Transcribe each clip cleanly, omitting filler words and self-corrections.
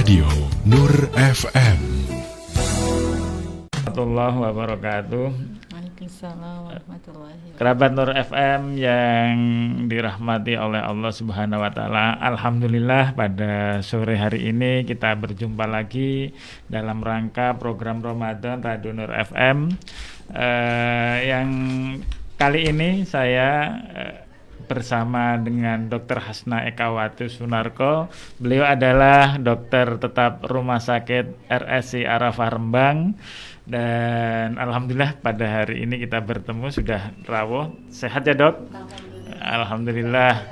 Radio Nur FM. Warahmatullahi wabarakatuh. Waalaikumsalam warahmatullahi wabarakatuh. Kerabat Nur FM yang dirahmati oleh Allah Subhanahu wa taala. Alhamdulillah pada sore hari ini kita berjumpa lagi dalam rangka program Ramadan Radio Nur FM. Yang kali ini saya bersama dengan Dr. Hasna Ekawati Sunarko. Beliau adalah dokter tetap Rumah Sakit RSI Arafah Rembang. Dan alhamdulillah pada hari ini kita bertemu sudah rawuh. Sehat ya dok? Alhamdulillah.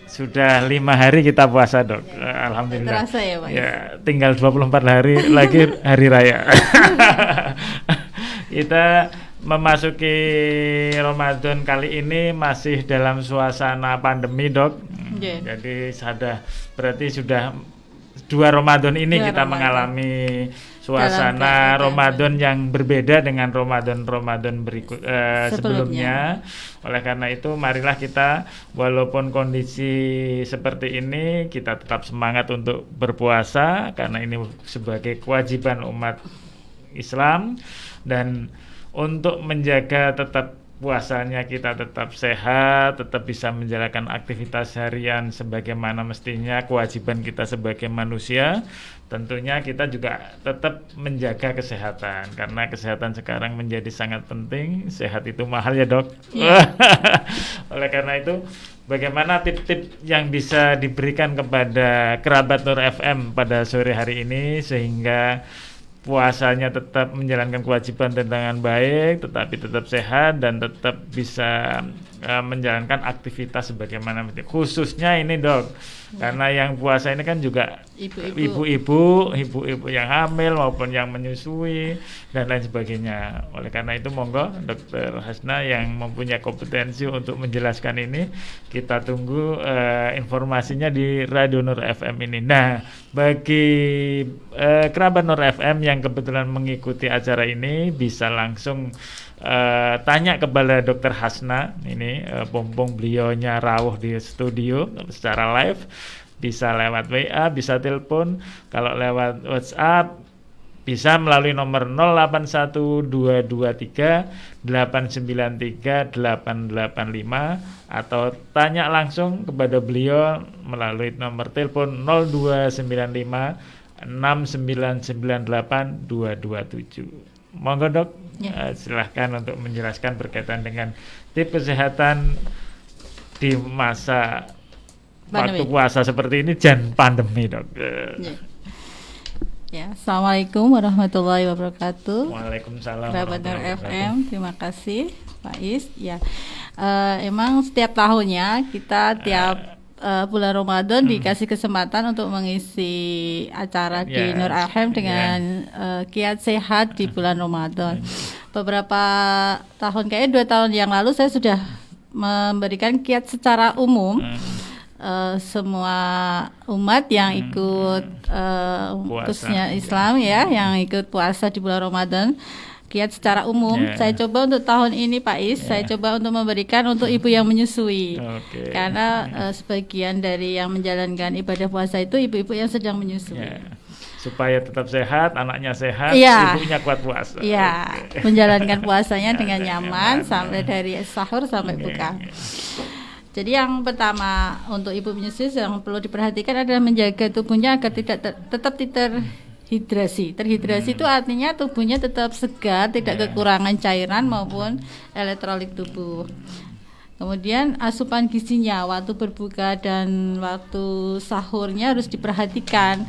Sudah 5 hari kita puasa dok. Alhamdulillah. Terasa ya Pak? Ya, tinggal 24 hari lagi hari raya. Kita memasuki Ramadan kali ini masih dalam suasana pandemi dok. Jadi berarti sudah 2 Ramadan ini kita mengalami suasana Ramadan yang berbeda dengan Ramadan berikut sebelumnya. Oleh karena itu marilah kita walaupun kondisi seperti ini kita tetap semangat untuk berpuasa karena ini sebagai kewajiban umat Islam, dan untuk menjaga tetap puasanya kita tetap sehat, tetap bisa menjalankan aktivitas harian sebagaimana mestinya, kewajiban kita sebagai manusia. Tentunya kita juga tetap menjaga kesehatan karena kesehatan sekarang menjadi sangat penting. Sehat itu mahal ya dok. Oleh karena itu bagaimana tip-tip yang bisa diberikan kepada kerabat Nur FM pada sore hari ini sehingga puasanya tetap menjalankan kewajiban dengan baik, tetapi tetap sehat dan tetap bisa menjalankan aktivitas sebagaimana mesti. Khususnya ini dok, karena yang puasa ini kan juga ibu-ibu yang hamil maupun yang menyusui dan lain sebagainya. Oleh karena itu monggo Dr. Hasna yang mempunyai kompetensi untuk menjelaskan ini, kita tunggu informasinya di Radio Nur FM ini. Nah, bagi kerabat Nur FM yang kebetulan mengikuti acara ini bisa langsung tanya kepada Dr. Hasna ini, pompong beliaunya rawuh di studio secara live, bisa lewat WA, bisa telepon, kalau lewat WhatsApp bisa melalui nomor 081223893885 atau tanya langsung kepada beliau melalui nomor telepon 029569982227. Monggo dok, silahkan untuk menjelaskan berkaitan dengan tips kesehatan di masa waktu puasa seperti ini dan pandemi dok. Ya, assalamualaikum warahmatullahi wabarakatuh. Waalaikumsalam. Kerabat Nur FM, terima kasih Pak Is. Ya, emang setiap tahunnya kita tiap bulan Ramadan dikasih kesempatan untuk mengisi acara di Nur FM dengan kiat sehat di bulan Ramadan. Beberapa tahun, kayaknya 2 tahun yang lalu saya sudah memberikan kiat secara umum. Semua umat yang ikut khususnya Islam ya, yang ikut puasa di bulan Ramadan, kiat secara umum. Saya coba untuk tahun ini Pak Is, saya coba untuk memberikan untuk ibu yang menyusui. Karena sebagian dari yang menjalankan ibadah puasa itu ibu-ibu yang sedang menyusui. Supaya tetap sehat, anaknya sehat, ibunya kuat puasa. Menjalankan puasanya dengan nyaman sampai dari sahur sampai buka. Jadi yang pertama untuk ibu menyusui yang perlu diperhatikan adalah menjaga tubuhnya agar tetap terhidrasi. Terhidrasi itu artinya tubuhnya tetap segar, tidak kekurangan cairan maupun elektrolit tubuh. Kemudian asupan gizinya waktu berbuka dan waktu sahurnya harus diperhatikan.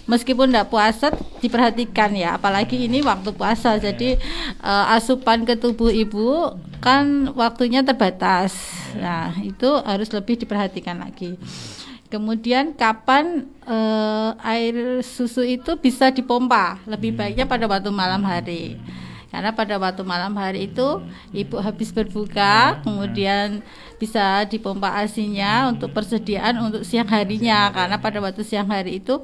Meskipun tidak puasa diperhatikan ya, apalagi ini waktu puasa. Jadi asupan ke tubuh ibu kan waktunya terbatas. Nah, itu harus lebih diperhatikan lagi. Kemudian kapan air susu itu bisa dipompa? Lebih baiknya pada waktu malam hari. Karena pada waktu malam hari itu ibu habis berbuka, kemudian bisa dipompa ASI-nya untuk persediaan untuk siang harinya. Karena pada waktu siang hari itu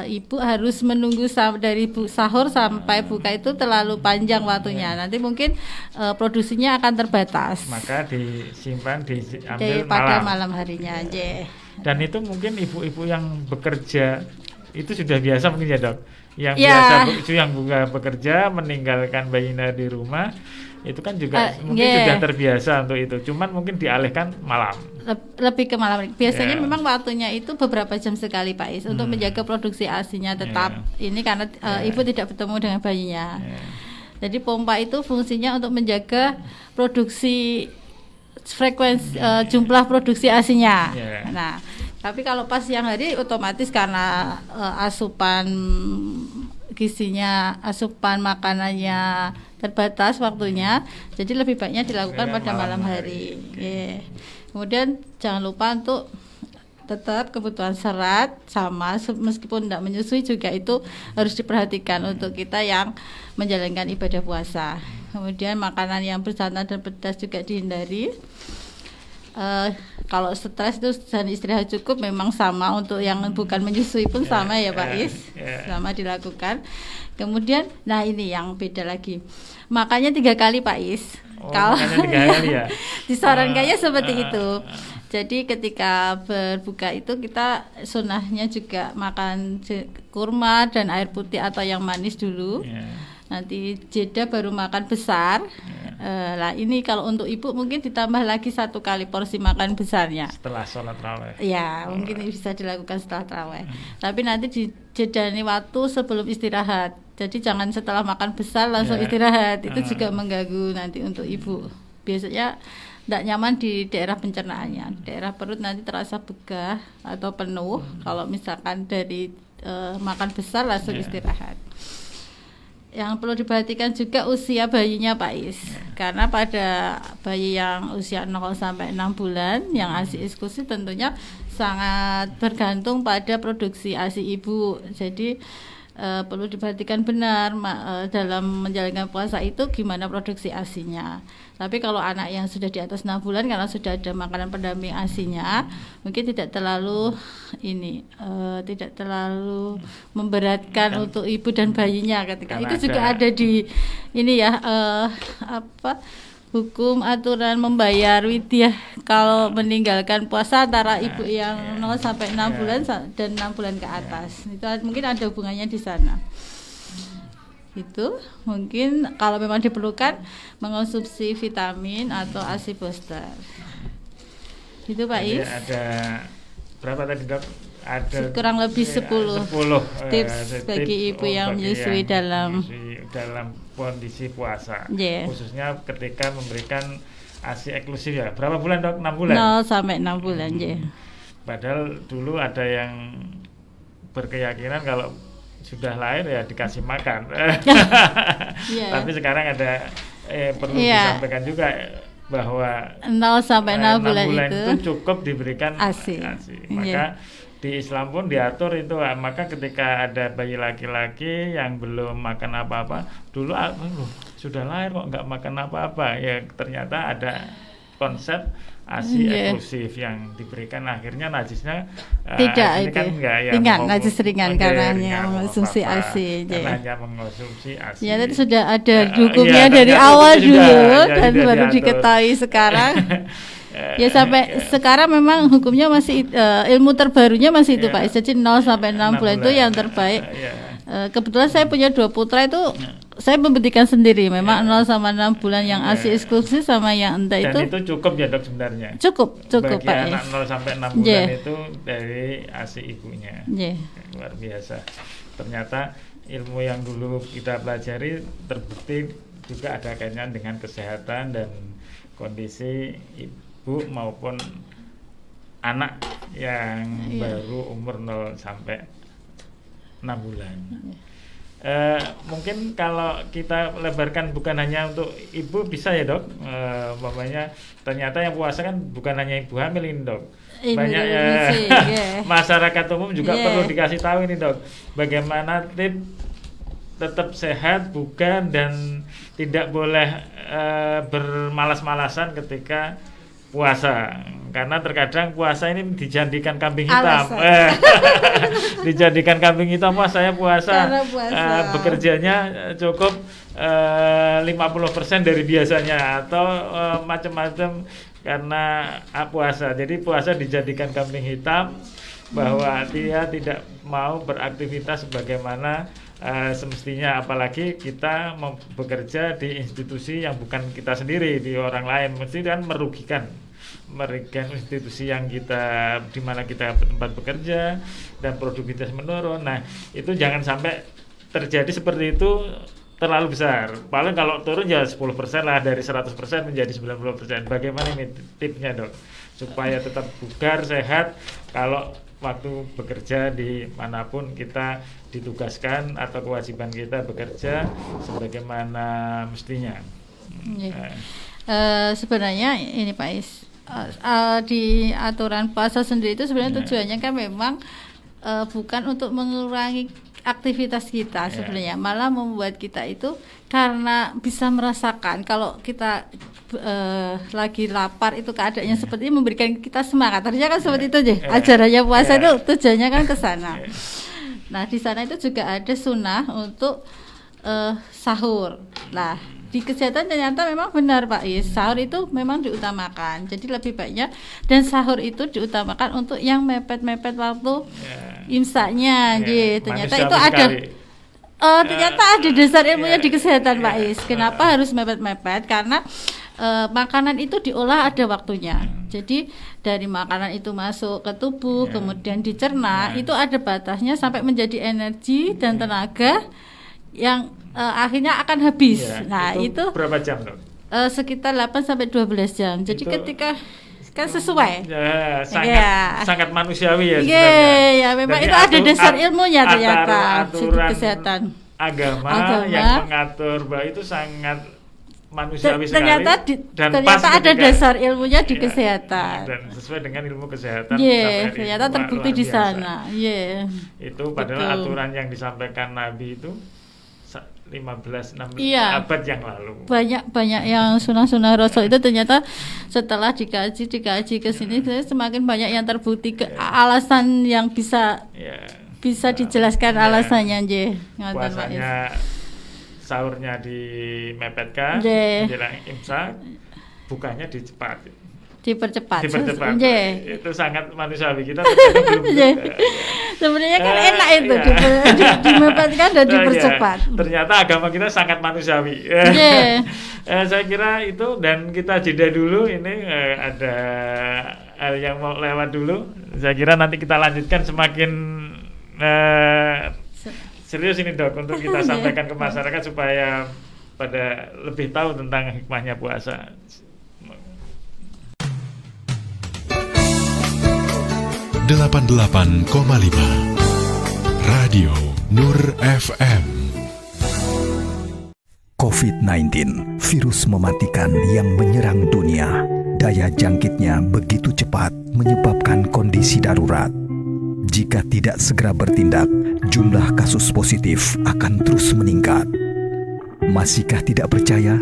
ibu harus menunggu dari sahur sampai buka itu terlalu panjang waktunya. Nanti mungkin produksinya akan terbatas. Maka disimpan, diambil pada malam harinya aja. Dan itu mungkin ibu-ibu yang bekerja itu sudah biasa mungkin ya dok. Yang biasa yang bekerja meninggalkan bayinya di rumah itu kan juga mungkin sudah terbiasa untuk itu. Cuman mungkin dialihkan malam. Lebih ke malam. Biasanya memang waktunya itu beberapa jam sekali Pak Is untuk menjaga produksi ASI-nya tetap ini karena ibu tidak bertemu dengan bayinya. Jadi pompa itu fungsinya untuk menjaga produksi frekuensi jumlah produksi ASI-nya. Nah, tapi kalau pas siang hari otomatis karena asupan gizinya, asupan makanannya terbatas waktunya, jadi lebih baiknya dilakukan pada malam hari. Kemudian jangan lupa untuk tetap kebutuhan serat sama meskipun tidak menyusui juga itu harus diperhatikan untuk kita yang menjalankan ibadah puasa. Kemudian makanan yang bersantan dan pedas juga dihindari. Kalau stres itu dan istirahat cukup memang sama untuk yang bukan menyusui pun sama ya Pak Is, sama dilakukan. Kemudian, nah ini yang beda lagi, makannya 3 kali Pak Is. Kalau 3 kali ya. Disarankannya seperti itu. Jadi ketika berbuka itu kita sunahnya juga makan kurma dan air putih atau yang manis dulu. Nanti jeda baru makan besar. Lah ini kalau untuk ibu mungkin ditambah lagi 1 kali porsi makan besarnya setelah sholat tarawih. Ya mungkin bisa dilakukan setelah tarawih. Tapi nanti dijedani waktu sebelum istirahat. Jadi jangan setelah makan besar langsung istirahat. Itu juga mengganggu nanti untuk ibu. Biasanya tidak nyaman di daerah pencernaannya. Daerah perut nanti terasa begah atau penuh. Kalau misalkan dari makan besar langsung istirahat. Yang perlu diperhatikan juga usia bayinya Pak Is. Karena pada bayi yang usia 0 sampai 6 bulan yang ASI eksklusif tentunya sangat bergantung pada produksi ASI ibu. Jadi perlu diperhatikan benar dalam menjalankan puasa itu gimana produksi ASI-nya. Tapi kalau anak yang sudah di atas 6 bulan karena sudah ada makanan pendamping ASI-nya, mungkin tidak terlalu tidak terlalu memberatkan untuk ibu dan bayinya ketika itu juga ada di ini ya hukum aturan membayar widyah kalau meninggalkan puasa antara ibu yang 0 sampai 6 bulan dan 6 bulan ke atas. Itu mungkin ada hubungannya di sana. Itu mungkin kalau memang diperlukan mengonsumsi vitamin atau ASI booster. Itu Pak Is. Ada berapa tadi dok? Ada kurang lebih 10 tips bagi ibu yang menyusui dalam kondisi puasa, khususnya ketika memberikan ASI eksklusif ya. Berapa bulan dok? 6 bulan? 0 sampai 6 bulan Padahal dulu ada yang berkeyakinan kalau sudah lahir ya dikasih makan. Tapi sekarang ada perlu disampaikan juga bahwa 0 sampai 6 bulan itu cukup diberikan ASI. Maka di Islam pun diatur itu. Maka ketika ada bayi laki-laki yang belum makan apa-apa, dulu sudah lahir kok nggak makan apa-apa, ya ternyata ada konsep ASI eksklusif yang diberikan, akhirnya najisnya tidak kan ringan, najis ringan karena mengonsumsi ASI. Karena hanya mengonsumsi ASI. Ya tadi sudah ada hukumnya dari awal dulu dan baru diketahui sekarang. Ya sampai sekarang memang hukumnya masih ilmu terbarunya masih itu Pak. Jadi 0 sampai 6 bulan itu yang terbaik. Kebetulan saya punya 2 putra itu saya membuktikan sendiri memang 0 sampai 6 bulan yang ASI eksklusif sama yang entah itu. Dan itu cukup ya dok sebenarnya. Cukup bagi Pak. Anak 0 sampai 6 bulan itu dari ASI ibunya. Luar biasa. Ternyata ilmu yang dulu kita pelajari terbukti juga ada kaitannya dengan kesehatan dan kondisi ibu maupun anak yang baru umur 0 sampai 6 bulan. Mungkin kalau kita lebarkan bukan hanya untuk ibu bisa ya dok, umpamanya ternyata yang puasa kan bukan hanya ibu hamil ini dok, banyak masyarakat umum juga perlu dikasih tahu ini dok, bagaimana tips tetap sehat bukan dan tidak boleh bermalas-malasan ketika puasa, karena terkadang puasa ini dijadikan kambing hitam. Dijadikan kambing hitam, wah saya puasa. Bekerjanya cukup 50% dari biasanya atau macam-macam karena puasa. Jadi puasa dijadikan kambing hitam bahwa dia tidak mau beraktivitas sebagaimana semestinya, apalagi kita bekerja di institusi yang bukan kita sendiri, di orang lain, mesti kan merugikan institusi yang kita, di mana kita tempat bekerja, dan produktivitas menurun. Nah, itu jangan sampai terjadi seperti itu terlalu besar. Paling kalau turun ya 10% lah, dari 100% menjadi 90%. Bagaimana ini tipsnya, Dok? Supaya tetap bugar, sehat kalau waktu bekerja di manapun kita ditugaskan atau kewajiban kita bekerja sebagaimana mestinya. Sebenarnya ini Pak Is, di aturan puasa sendiri itu sebenarnya tujuannya kan memang bukan untuk mengurangi aktivitas kita sebenarnya, malah membuat kita itu karena bisa merasakan kalau kita lagi lapar itu keadaannya seperti ini, memberikan kita semangat. Harusnya kan seperti itu aja. Ajarannya puasa itu tujuannya kan ke sana. Nah, di sana itu juga ada sunnah untuk sahur. Nah, di kesehatan ternyata memang benar Pak Is, sahur itu memang diutamakan. Jadi lebih baiknya, dan sahur itu diutamakan untuk yang mepet-mepet waktu imsaknya. Ternyata itu ada ternyata ada dasar ilmunya di kesehatan Pak Is. Kenapa harus mepet-mepet? Karena makanan itu diolah ada waktunya. Jadi dari makanan itu masuk ke tubuh, kemudian dicerna, itu ada batasnya sampai menjadi energi dan tenaga yang akhirnya akan habis. Nah, itu berapa jam, Dok? Sekitar 8 sampai 12 jam. Jadi itu ketika kan sesuai. Sangat manusiawi ya sebenarnya. Ya, memang jadi itu ada dasar ilmunya ternyata. Aturan kesehatan agama yang mengatur bahwa itu sangat manusiawi ternyata sekali. Ternyata ada dasar ilmunya di kesehatan. Dan sesuai dengan ilmu kesehatan. Ternyata terbukti di sana. Itu padahal aturan yang disampaikan Nabi itu 15-16 abad yang lalu. Banyak yang sunah-sunah Rasul itu ternyata setelah dikaji ke sini semakin banyak yang terbukti ke alasan yang bisa dijelaskan alasannya puasanya, sahurnya dimepetkan, menjelang imsak, bukanya dipercepat. Itu sangat manusiawi, kita belum sebenarnya kan enak itu dimepetkan dan dipercepat. Ternyata agama kita sangat manusiawi. Saya kira itu, dan kita jeda dulu. Ini ada hal yang mau lewat dulu. Saya kira nanti kita lanjutkan semakin serius ini, Dok, untuk kita sampaikan ke masyarakat supaya pada lebih tahu tentang hikmahnya puasa. 88,5 Radio Nur FM. COVID-19, virus mematikan yang menyerang dunia. Daya jangkitnya begitu cepat menyebabkan kondisi darurat. Jika tidak segera bertindak, jumlah kasus positif akan terus meningkat. Masihkah tidak percaya?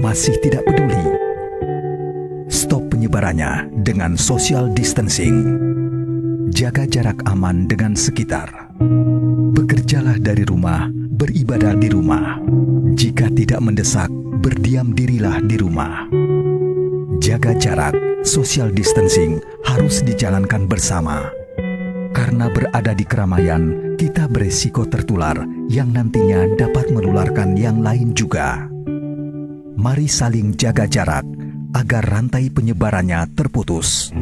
Masih tidak peduli? Stop penyebarannya dengan social distancing. Jaga jarak aman dengan sekitar. Bekerjalah dari rumah, beribadah di rumah. Jika tidak mendesak, berdiam dirilah di rumah. Jaga jarak, social distancing harus dijalankan bersama. Karena berada di keramaian, kita beresiko tertular yang nantinya dapat menularkan yang lain juga. Mari saling jaga jarak agar rantai penyebarannya terputus.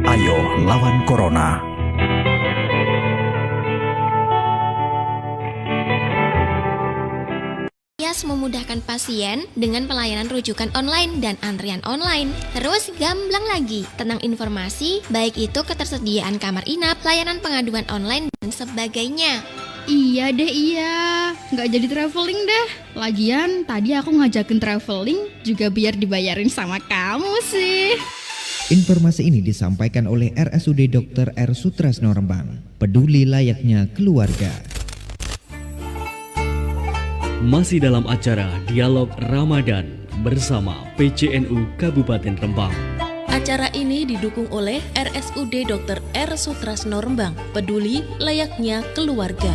Ayo lawan Corona. Yas memudahkan pasien dengan pelayanan rujukan online dan antrian online. Terus gamblang lagi tentang informasi, baik itu ketersediaan kamar inap, layanan pengaduan online, dan sebagainya. Iya deh, nggak jadi traveling deh. Lagian tadi aku ngajakin traveling juga biar dibayarin sama kamu sih. Informasi ini disampaikan oleh RSUD Dr. R. Sutresno Rembang. Peduli layaknya keluarga. Masih dalam acara Dialog Ramadan bersama PCNU Kabupaten Rembang. Acara ini didukung oleh RSUD Dr. R. Sutresno Rembang. Peduli layaknya keluarga.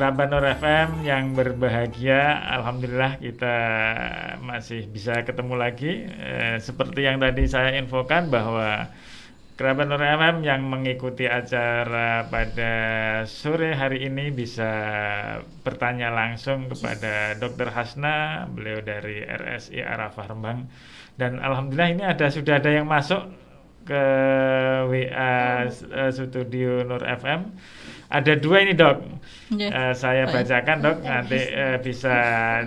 kerabat Nur FM yang berbahagia, alhamdulillah kita masih bisa ketemu lagi. Seperti yang tadi saya infokan bahwa kerabat Nur FM yang mengikuti acara pada sore hari ini bisa bertanya langsung kepada Dr. Hasna, beliau dari RSI Arafah Rembang. Dan alhamdulillah ini sudah ada yang masuk ke WA studio Nur FM. Ada 2 ini Dok. Saya bacakan Dok, nanti bisa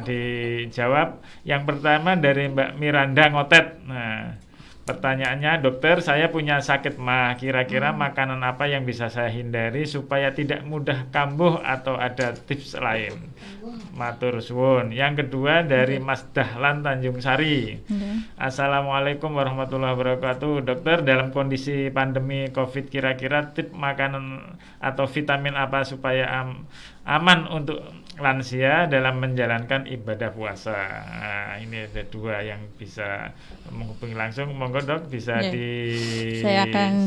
dijawab. Yang pertama dari Mbak Miranda Ngotet. Nah, pertanyaannya, dokter, saya punya sakit mah. Kira-kira makanan apa yang bisa saya hindari supaya tidak mudah kambuh atau ada tips lain? Matur suwun. Yang kedua dari Mas Dahlan Tanjung Sari. Assalamualaikum warahmatullahi wabarakatuh. Dokter, dalam kondisi pandemi COVID, kira-kira tips makanan atau vitamin apa supaya aman untuk lansia dalam menjalankan ibadah puasa? Nah, ini ada 2 yang bisa menghubungi langsung. Monggo Dok, bisa disampaikan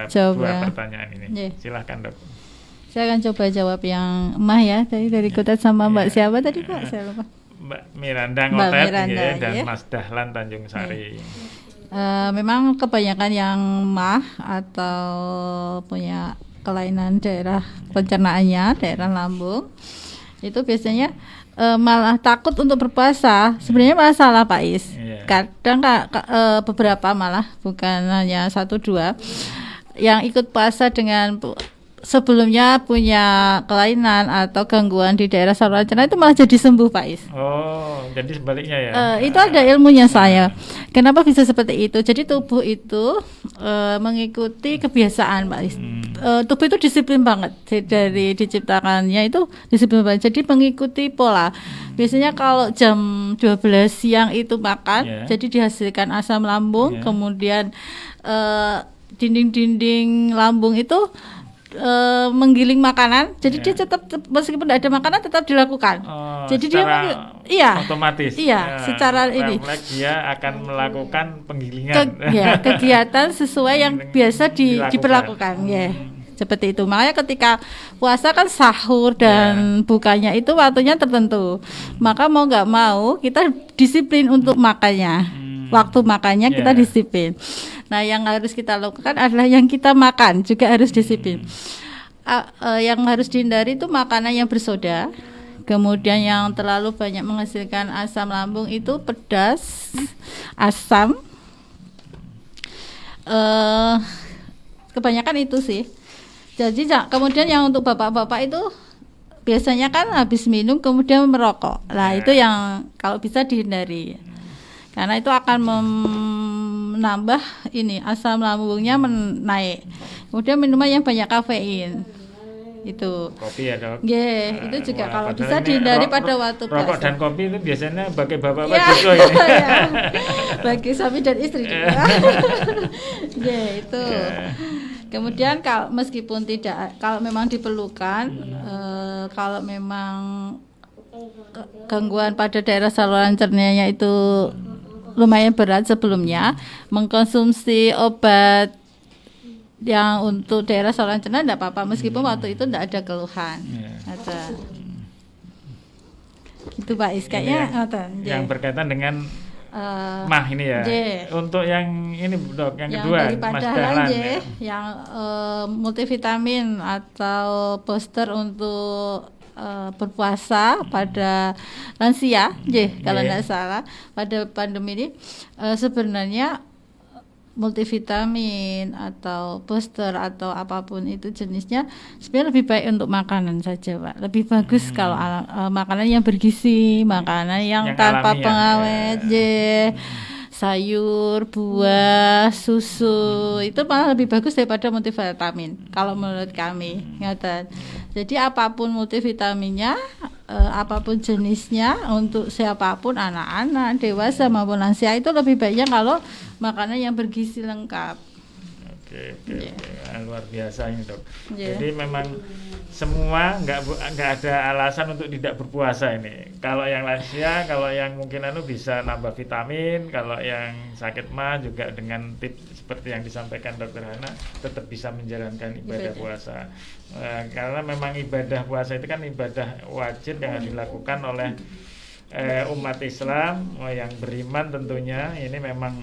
2 pertanyaan ini. Silahkan Dok. Saya akan coba jawab yang Mah ya, dari Kutat sama Mbak siapa tadi Pak? Saya lupa. Mbak Miranda Ngotet dan Mas Dahlan Tanjung Sari. Memang kebanyakan yang Mah atau punya kelainan daerah pencernaannya, daerah lambung, itu biasanya malah takut untuk berpuasa. Sebenarnya malah salah Pak Is. Kadang beberapa malah, bukan hanya 1-2 yang ikut puasa dengan sebelumnya punya kelainan atau gangguan di daerah saluran cerna itu malah jadi sembuh Pak Is. Oh, jadi sebaliknya ya? Itu ada ilmunya saya. Kenapa bisa seperti itu? Jadi tubuh itu mengikuti kebiasaan Pak Is. Tubuh itu disiplin banget. Dari diciptakannya itu disiplin banget. Jadi mengikuti pola. Biasanya kalau jam 12 siang itu makan, jadi dihasilkan asam lambung, kemudian dinding-dinding lambung itu menggiling makanan, jadi dia tetap meskipun tidak ada makanan tetap dilakukan. Jadi dia otomatis. Secara ini dia akan melakukan penggilingan. Kegiatan sesuai yang biasa diperlakukan. Seperti itu. Makanya ketika puasa kan sahur dan bukanya itu waktunya tertentu. Maka mau nggak mau kita disiplin untuk makannya. Waktu makannya kita disiplin. Nah, yang harus kita lakukan adalah yang kita makan juga harus disiplin. Yang harus dihindari itu makanan yang bersoda. Kemudian yang terlalu banyak menghasilkan asam lambung itu pedas, asam. Kebanyakan itu sih. Jadi kemudian yang untuk bapak-bapak itu biasanya kan habis minum kemudian merokok. Nah, itu yang kalau bisa dihindari. Karena itu akan menambah asam lambungnya naik. Kemudian minuman yang banyak kafein. Itu. Kopi ya Dok. Itu juga kalau bisa dihindari pada waktu puasa. Rokok dan kopi itu biasanya bagi bapak-bapak juga ini. Bagi suami dan istri juga. Itu. Kemudian meskipun kalau memang diperlukan, kalau memang gangguan pada daerah saluran cernanya itu lumayan berat sebelumnya, mengkonsumsi obat yang untuk daerah saluran cerna tidak apa-apa, meskipun waktu itu tidak ada keluhan. Itu Pak Is kayaknya yang berkaitan dengan mah ini ya. Untuk yang ini Dok, yang kedua Mas Dahlan yang multivitamin atau booster untuk berpuasa pada lansia, kalau tidak salah pada pandemi ini sebenarnya multivitamin atau booster atau apapun itu jenisnya sebenarnya lebih baik untuk makanan saja Pak. Lebih bagus kalau makanan yang bergizi, makanan yang tanpa pengawet, sayur, buah, susu itu malah lebih bagus daripada multivitamin kalau menurut kami. Jadi apapun multivitaminnya, apapun jenisnya untuk siapapun, anak-anak, dewasa maupun lansia itu lebih baiknya kalau makanan yang bergizi lengkap. Oke. Luar biasa ini dok. Yeah. Jadi memang semua nggak ada alasan untuk tidak berpuasa ini. Kalau yang lansia, kalau yang mungkin bisa nambah vitamin, kalau yang sakit mah juga dengan tips seperti yang disampaikan Dokter Hana tetap bisa menjalankan ibadah puasa. Karena memang ibadah puasa itu kan ibadah wajib yang harus dilakukan oleh umat Islam yang beriman tentunya. Ini memang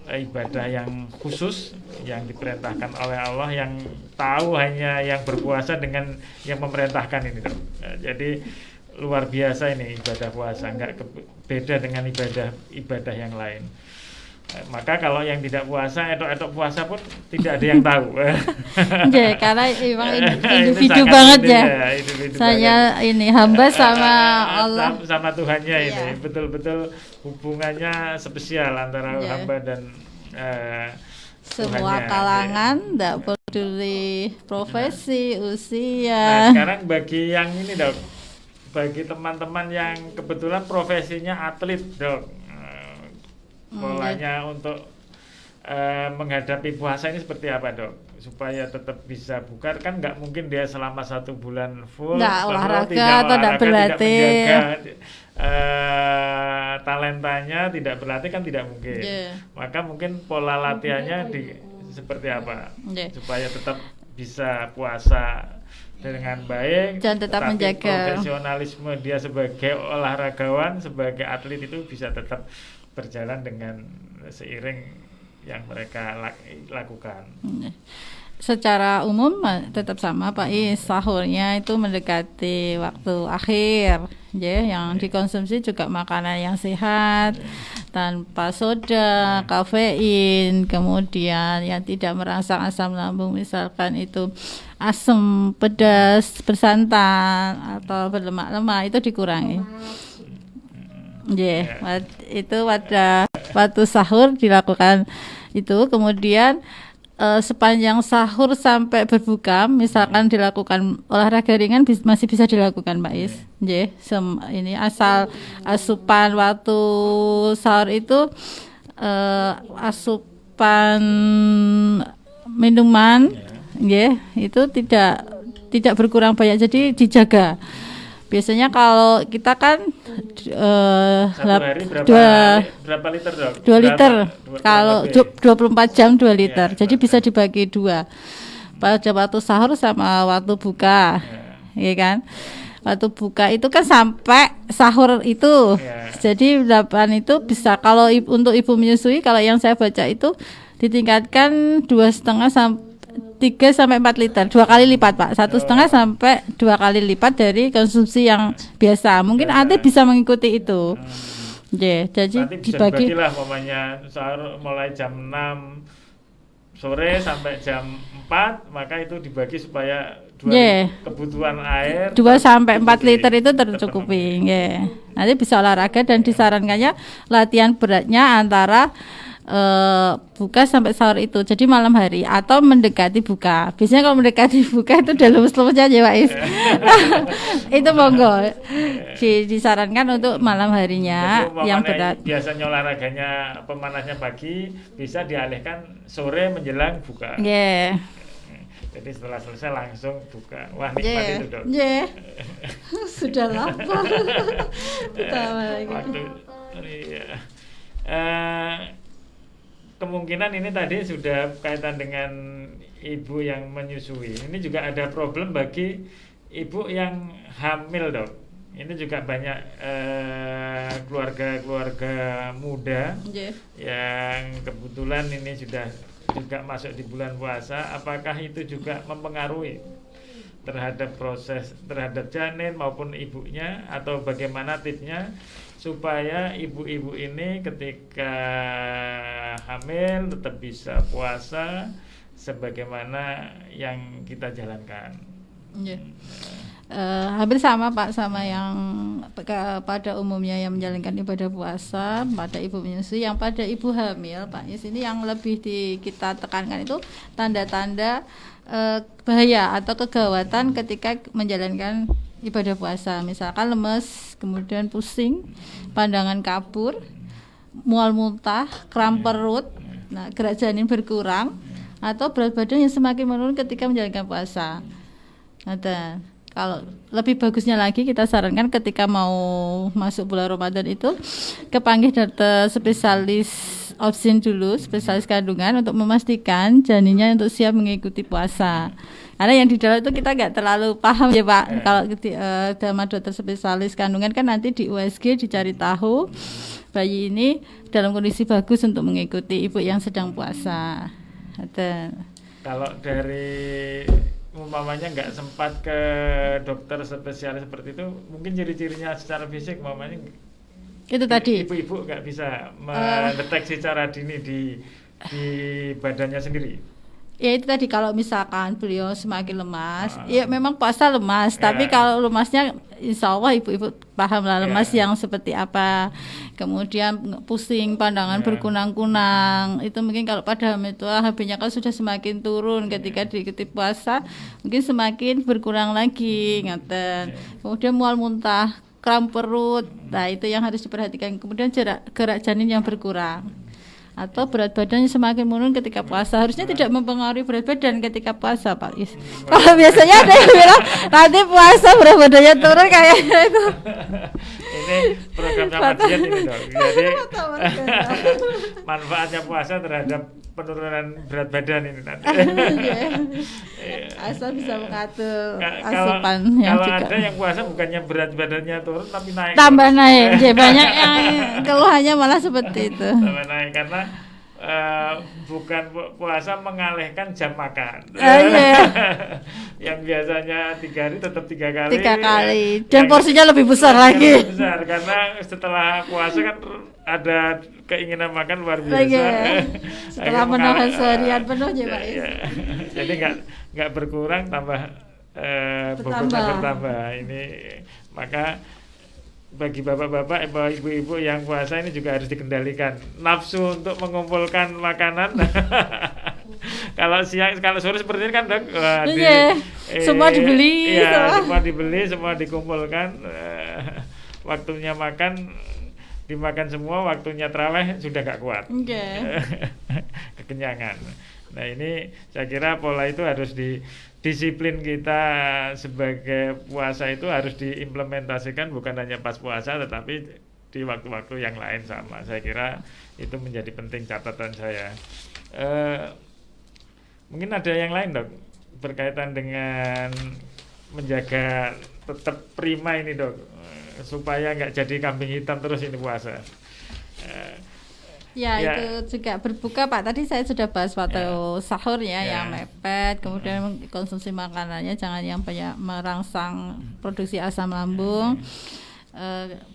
ibadah yang khusus yang diperintahkan oleh Allah, yang tahu hanya yang berpuasa dengan yang memerintahkan ini dok. Jadi luar biasa ini ibadah puasa, nggak beda dengan ibadah yang lain. Maka kalau yang tidak puasa, etok puasa pun tidak ada yang tahu. Ya, karena memang individu banget ya. Saya banget. Ini hamba sama Allah, sama Tuhannya ini betul-betul hubungannya spesial antara hamba dan semua Tuhannya, kalangan, tidak peduli profesi, usia. Nah, sekarang bagi yang ini dok, bagi teman-teman yang kebetulan profesinya atlet dok, polanya untuk menghadapi puasa ini seperti apa dok? Supaya tetap bisa buka, kan nggak mungkin dia selama 1 bulan full olahraga atau tidak berlatih, talentanya tidak berlatih kan tidak mungkin. Maka mungkin pola latihannya seperti apa supaya tetap bisa puasa dengan baik dan tetap menjaga profesionalisme dia sebagai olahragawan, sebagai atlet itu bisa tetap berjalan dengan seiring yang mereka lakukan. Secara umum tetap sama Pak Is, sahurnya itu mendekati waktu akhir, yang dikonsumsi juga makanan yang sehat, tanpa soda, kafein, kemudian yang tidak merangsang asam lambung, misalkan itu asam, pedas, bersantan atau berlemak-lemak itu dikurangi. Itu pada waktu sahur dilakukan itu. Kemudian sepanjang sahur sampai berbuka, misalkan dilakukan olahraga ringan masih bisa dilakukan Mbak Is. Ini asal asupan waktu sahur itu asupan minuman, itu tidak berkurang banyak, jadi dijaga. Biasanya kalau kita kan hari berapa liter dok? 2 liter. Kalau 24 jam 2 liter. Jadi bisa dibagi 2. Pada waktu sahur sama waktu buka. Ya kan? Waktu buka itu kan sampai sahur itu. Jadi 8 itu bisa, kalau untuk ibu menyusui, kalau yang saya baca itu ditingkatkan 2,5 sampai 3 sampai 4 liter, 2 kali lipat Pak, 1,5 sampai 2 kali lipat dari konsumsi yang biasa. Mungkin Ate bisa mengikuti itu. Jadi dibagi lah, umpamanya sahur mulai jam 6 sore sampai jam 4, maka itu dibagi supaya kebutuhan air 2 sampai 4 liter itu tercukupi. Nanti bisa olahraga, dan disarankannya latihan beratnya antara buka sampai sahur itu, jadi malam hari atau mendekati buka. Biasanya kalau mendekati buka itu udah lemes-lemesnya ya Pak Is. Itu monggo disarankan untuk malam harinya yang berat. Biasanya olahraganya pemanasnya pagi, bisa dialihkan sore menjelang buka. Jadi setelah selesai langsung buka. Wah, nikmat itu dok. Sudah lapar. Kemungkinan ini tadi sudah kaitan dengan ibu yang menyusui. Ini juga ada problem bagi ibu yang hamil dok. Ini juga banyak keluarga muda yang kebetulan ini sudah juga masuk di bulan puasa. Apakah itu juga mempengaruhi terhadap janin maupun ibunya, atau bagaimana tipsnya supaya ibu-ibu ini ketika hamil tetap bisa puasa sebagaimana yang kita jalankan? Hampir sama Pak, sama yang pada umumnya yang menjalankan ibadah puasa pada ibu menyusui. Yang pada ibu hamil Pak Is, ini yang lebih kita tekankan itu tanda-tanda bahaya atau kegawatan ketika menjalankan ibadah puasa. Misalkan lemes, kemudian pusing, pandangan kabur, mual muntah, kram perut, gerak janin berkurang, atau berat badan yang semakin menurun ketika menjalankan puasa. Ada. Kalau lebih bagusnya lagi kita sarankan ketika mau masuk bulan Ramadan itu kepanggih dokter spesialis obstetrik dulu, spesialis kandungan untuk memastikan janinnya untuk siap mengikuti puasa. Karena yang di dalam itu kita nggak terlalu paham ya Pak. Kalau sama dokter spesialis kandungan kan nanti di USG dicari tahu bayi ini dalam kondisi bagus untuk mengikuti ibu yang sedang puasa. Ada. Kalau dari umpamanya nggak sempat ke dokter spesialis seperti itu, mungkin ciri-cirinya secara fisik umpamanya itu tadi ibu-ibu nggak bisa mendeteksi secara dini di badannya sendiri. Ya itu tadi, kalau misalkan beliau semakin lemas, ya memang puasa lemas, tapi kalau lemasnya insya Allah ibu-ibu paham lah lemas yang seperti apa. Kemudian pusing, pandangan berkunang-kunang, itu mungkin kalau pada itu HB-nya kan sudah semakin turun ketika diikuti puasa, mungkin semakin berkurang lagi, ngaten. Kemudian mual muntah, kram perut, nah itu yang harus diperhatikan. Kemudian gerak janin yang berkurang, atau berat badannya semakin menurun ketika puasa. Harusnya tidak mempengaruhi berat badan ketika puasa Pak Is. Kalau biasanya ada yang bilang nanti puasa berat badannya turun kayaknya itu. Ini program sama diet ini dong. Jadi manfaatnya puasa terhadap penurunan berat badan ini nanti. Asal bisa mengatur Kalau ada yang puasa bukannya berat badannya turun tapi naik. Tambah naik. Jadi banyak yang keluhannya malah seperti itu. Tambah naik karena bukan puasa mengalihkan jam makan. Yang biasanya 3 hari tetap 3 kali. 3 kali. Dan porsinya lebih besar lagi. Lebih besar karena setelah puasa kan ada keinginan makan luar biasa. Setelah menahan seharian penuh ya Pak. Jadi nggak berkurang, tambah bobotnya bertambah. Ini maka bagi bapak-bapak, ibu-ibu yang puasa ini juga harus dikendalikan nafsu untuk mengumpulkan makanan. Kalau siang, kalau sore seperti ini kan Dok, semua dibeli, semua dibeli, semua dikumpulkan. Waktunya makan dimakan semua, waktunya tarawih sudah gak kuat. Kekenyangan. Nah ini saya kira pola itu harus disiplin kita sebagai puasa itu harus diimplementasikan bukan hanya pas puasa tetapi di waktu-waktu yang lain sama. Saya kira itu menjadi penting catatan saya. Mungkin ada yang lain Dok berkaitan dengan menjaga tetap prima ini Dok, supaya nggak jadi kambing hitam terus ini puasa. Itu juga berbuka Pak. Tadi saya sudah bahas waktu sahur yang mepet, kemudian konsumsi makanannya jangan yang banyak merangsang produksi asam lambung.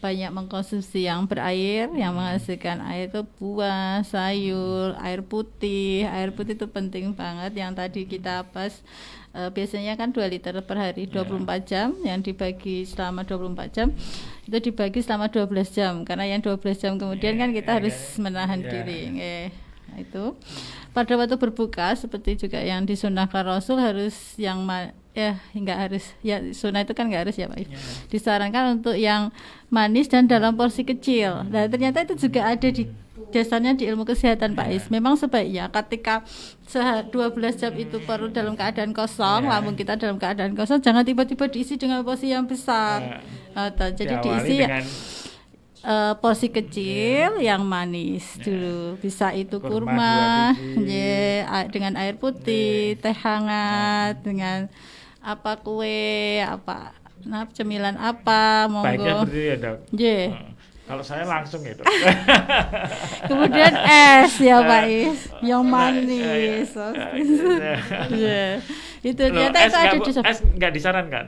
Banyak mengkonsumsi yang berair, yang menghasilkan air itu buah, sayur, air putih. Air putih itu penting banget, yang tadi kita bahas. Biasanya kan 2 liter per hari 24 jam, yang dibagi selama 24 jam itu dibagi selama 12 jam, karena yang 12 jam kemudian kan kita harus menahan diri. Itu pada waktu berbuka seperti juga yang disunahkan Rasul harus yang enggak harus ya, sunnah itu kan enggak harus ya Pak. Disarankan untuk yang manis dan dalam porsi kecil. Nah ternyata itu juga ada di dasarnya di ilmu kesehatan Pak Is. Memang sebaiknya ketika 12 jam itu perlu dalam keadaan kosong, lambung kita dalam keadaan kosong, jangan tiba-tiba diisi dengan porsi yang besar. Jadi diisi porsi kecil yang manis dulu. Bisa itu kurma dengan air putih, teh hangat, dengan kue, cemilan monggo. Baiknya seperti ya Dok. Kalau saya langsung itu. Kemudian es ya Pak Is, yang manis. Itu ternyata itu ada di es nggak disarankan.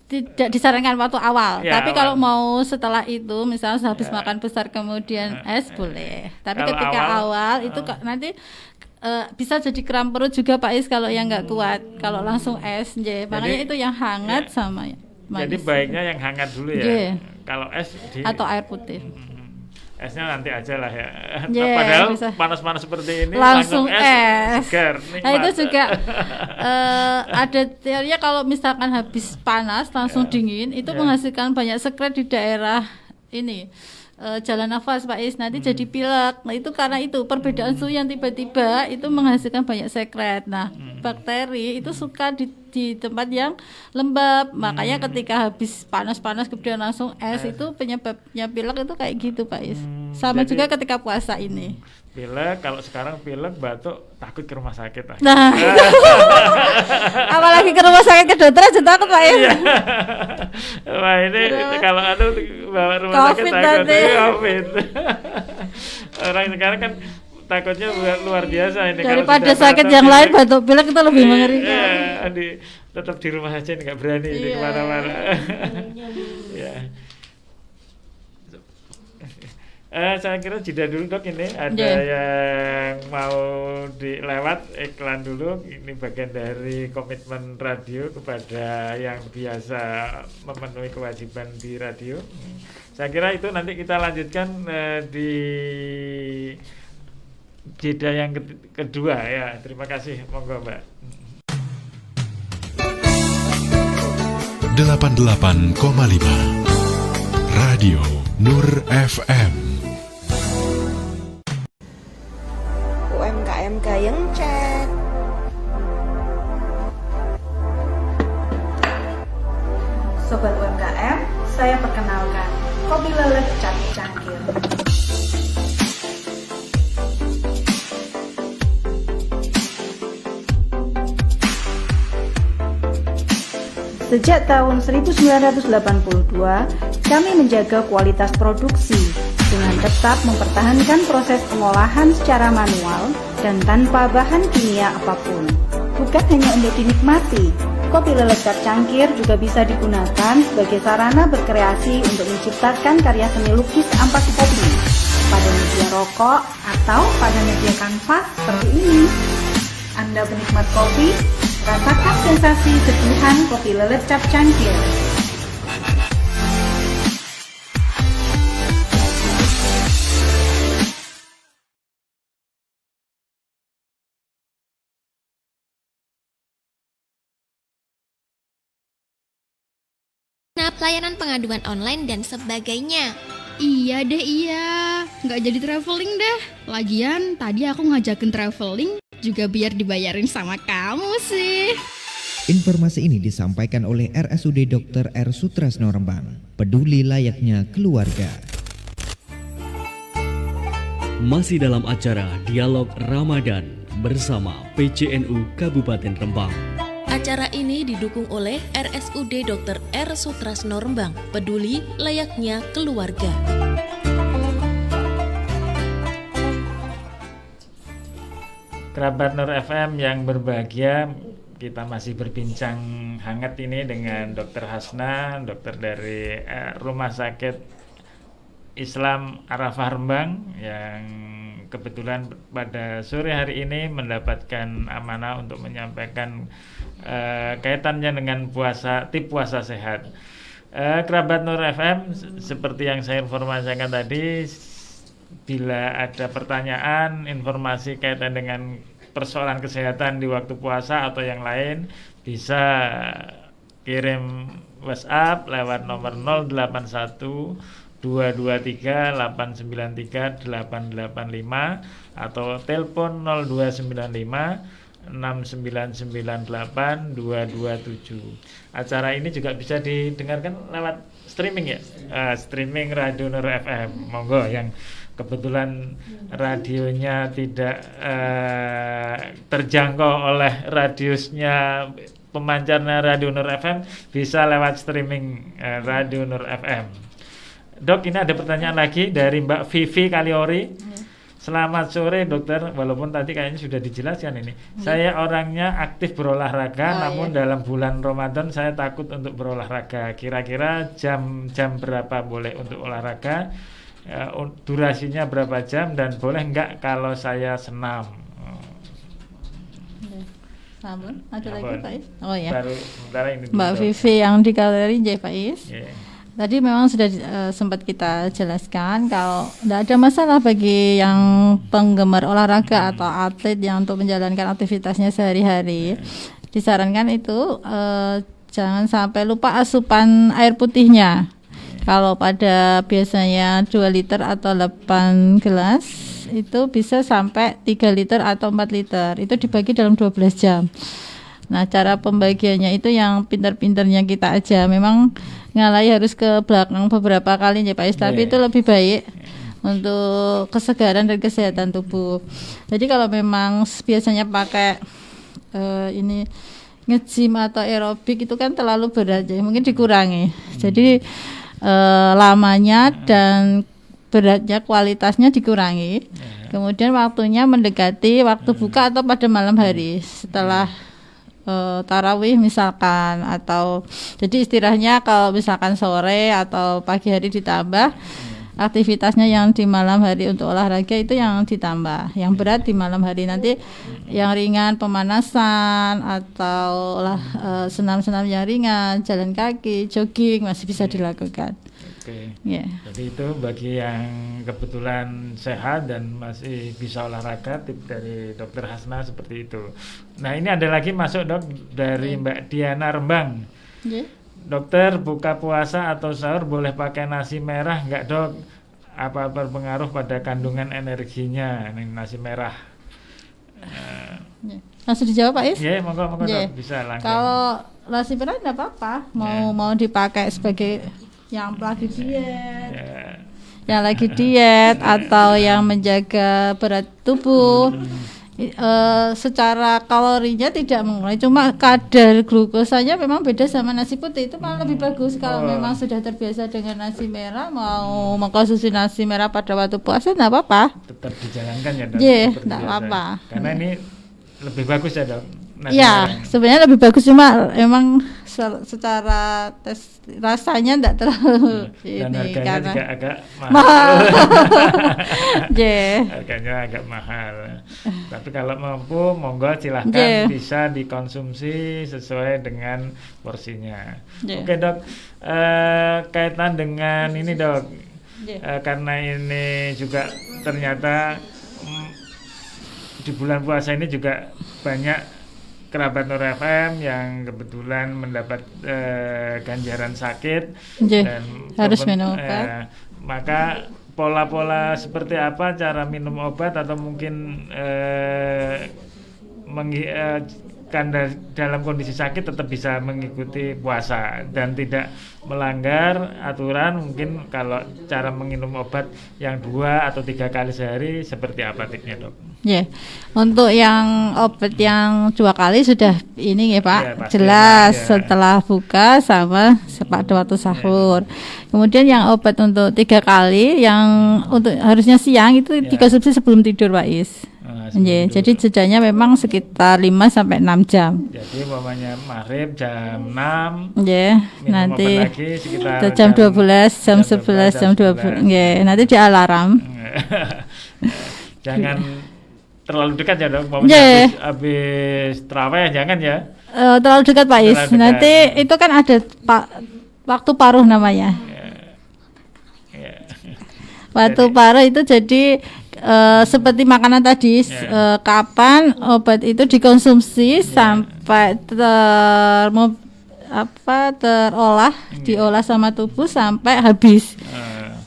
Tidak disarankan waktu awal, tapi kalau mau setelah itu, misalnya habis makan besar kemudian es boleh. Tapi ketika awal itu nanti bisa jadi kram perut juga Pak Is kalau yang nggak kuat. Kalau langsung es, makanya itu yang hangat sama manis. Jadi baiknya yang hangat dulu ya. Kalau es atau air putih. Esnya nanti aja lah ya. Padahal panas-panas seperti ini langsung es. Segar, nah itu juga ada teorinya kalau misalkan habis panas langsung dingin itu menghasilkan banyak sekret di daerah ini jalan nafas Pak Is, nanti jadi pilek. Nah itu karena itu perbedaan suhu yang tiba-tiba itu menghasilkan banyak sekret. Nah bakteri itu suka di tempat yang lembab, makanya ketika habis panas-panas kemudian langsung es, itu penyebabnya pilek itu kayak gitu Pak Is. Sama juga ketika puasa ini. Pilek, kalau sekarang pilek, batuk, takut ke rumah sakit lah. Nah, apalagi ke rumah sakit, ke dokter aja takut Pak Is. Wah ini kalau bawa rumah COVID sakit takut nanti. COVID. Orang sekarang kan takutnya luar biasa ini. Daripada sakit yang lain, batuk pilek itu lebih mengerikan. Tetap di rumah aja, nggak berani ini kemana-mana. Ya. Saya kira jeda dulu Dok, ini ada yang mau dilewat iklan dulu. Ini bagian dari komitmen radio kepada yang biasa memenuhi kewajiban di radio. Saya kira itu nanti kita lanjutkan di jeda yang kedua ya. Terima kasih, monggo Mbak. 88,5 Radio Nur FM. UMKM Gayeng Cek. Sobat UMKM, saya perkenalkan Kopi Lelet Cap Cangkir. Sejak tahun 1982, kami menjaga kualitas produksi dengan tetap mempertahankan proses pengolahan secara manual dan tanpa bahan kimia apapun. Bukan hanya untuk dinikmati, kopi lelet Cap Cangkir juga bisa digunakan sebagai sarana berkreasi untuk menciptakan karya seni lukis ampas kopi pada media rokok atau pada media kanvas seperti ini. Anda penikmat kopi, rasakan sensasi seduhan kopi lelet Cap Cangkir. Pelayanan pengaduan online dan sebagainya. Iya deh, nggak jadi traveling deh. Lagian tadi aku ngajakin traveling juga biar dibayarin sama kamu sih. Informasi ini disampaikan oleh RSUD Dr. R. Sutresno Rembang. Peduli layaknya keluarga. Masih dalam acara Dialog Ramadan bersama PCNU Kabupaten Rembang. Acara ini didukung oleh RSUD Dr. R. Sutresno Rembang. Peduli layaknya keluarga. Kerabat Nur FM yang berbahagia, kita masih berbincang hangat ini dengan Dr. Hasna, dokter dari Rumah Sakit Islam Arafah Rembang, yang kebetulan pada sore hari ini mendapatkan amanah untuk menyampaikan kaitannya dengan tip puasa sehat. Kerabat Nur FM, seperti yang saya informasikan tadi, bila ada pertanyaan, informasi kaitan dengan persoalan kesehatan di waktu puasa atau yang lain, bisa kirim WhatsApp lewat nomor 081 223 893 885 atau telepon 0295 6998 227. Acara ini juga bisa didengarkan lewat streaming ya, streaming Radio Nur FM. Monggo yang kebetulan radionya tidak terjangkau oleh radiusnya pemancarnya Radio Nur FM, bisa lewat streaming Radio Nur FM. Dok, ini ada pertanyaan lagi dari Mbak Vivi Kaliori. Selamat sore dokter, walaupun tadi kayaknya sudah dijelaskan ini. Saya orangnya aktif berolahraga, namun dalam bulan Ramadan saya takut untuk berolahraga. Kira-kira jam berapa boleh untuk olahraga? Durasinya berapa jam dan boleh enggak kalau saya senam? Sampun, ada lagi Pak Is? Oh ya. Baru sementara ini Mbak Vivi yang di Galeri J Pak Is. Tadi memang sudah sempat kita jelaskan kalau tidak ada masalah bagi yang penggemar olahraga atau atlet yang untuk menjalankan aktivitasnya sehari-hari. Disarankan itu jangan sampai lupa asupan air putihnya. Kalau pada biasanya 2 liter atau 8 gelas itu bisa sampai 3 liter atau 4 liter. Itu dibagi dalam 12 jam. Nah, cara pembagiannya itu yang pintar-pintarnya kita aja. Memang ngalai harus ke belakang beberapa kali ya Pak Is, tapi itu lebih baik untuk kesegaran dan kesehatan tubuh. Jadi kalau memang biasanya pakai ini nge-gym atau aerobik itu kan terlalu berat ya, mungkin dikurangi. Jadi lamanya dan beratnya, kualitasnya dikurangi. Kemudian waktunya mendekati waktu buka atau pada malam hari setelah tarawih misalkan, atau jadi istirahatnya kalau misalkan sore atau pagi hari ditambah, aktivitasnya yang di malam hari untuk olahraga itu yang ditambah, yang berat di malam hari. Nanti yang ringan pemanasan atau senam-senam yang ringan, jalan kaki, jogging masih bisa dilakukan. Oke. Yeah. Jadi itu bagi yang kebetulan sehat dan masih bisa olahraga, tips dari Dokter Hasna seperti itu. Nah, ini ada lagi masuk Dok dari Mbak Diana Rembang. Yeah. Dokter, buka puasa atau sahur boleh pakai nasi merah nggak Dok? Apa berpengaruh pada kandungan energinya ini nasi merah? Langsung dijawab Pak Is? Iya, monggo Dok, bisa langsung. Kalau nasi merah enggak apa-apa, mau dipakai sebagai yang lagi diet, yang lagi diet atau yang menjaga berat tubuh. Secara kalorinya tidak mengurangi, cuma kadar glukosanya memang beda sama nasi putih. Itu malah lebih bagus kalau memang sudah terbiasa dengan nasi merah, mau mengkonsumsi nasi merah pada waktu puasa enggak apa-apa. Tetap dijalankan ya Dok. Iya, enggak apa-apa. Karena ini lebih bagus ya Dok. Iya, sebenarnya lebih bagus, cuma emang secara tes rasanya enggak terlalu dan ini harganya karena juga agak mahal. Harganya agak mahal. Tapi kalau mampu monggo silahkan bisa dikonsumsi sesuai dengan porsinya. Oke Dok, kaitan dengan ini Dok, karena ini juga ternyata di bulan puasa ini juga banyak kerabat Nur FM yang kebetulan mendapat ganjaran sakit dan harus minum obat. Maka pola-pola seperti apa cara minum obat, atau mungkin dalam kondisi sakit tetap bisa mengikuti puasa dan tidak melanggar aturan. Mungkin kalau cara minum obat yang 2 atau 3 kali sehari seperti apa tipsnya Dok? Untuk yang obat yang 2 kali sudah ini ya Pak, jelas setelah buka sama pada waktu sahur. Kemudian yang obat untuk 3 kali yang untuk harusnya siang itu dikonsumsi sebelum tidur Pak Is. Jadi jedanya memang sekitar 5 sampai 6 jam. Jadi umpamanya maghrib jam 6. Nanti lagi sekitar jam 12, jam 11, jam 12. Nanti di alarm. Jangan terlalu dekat ya Dok. Habis tarawih jangan ya. Terlalu dekat Pak Is. Nanti itu kan ada waktu paruh namanya. Waktu paruh itu jadi seperti makanan tadi, kapan obat itu dikonsumsi sampai diolah sama tubuh sampai habis.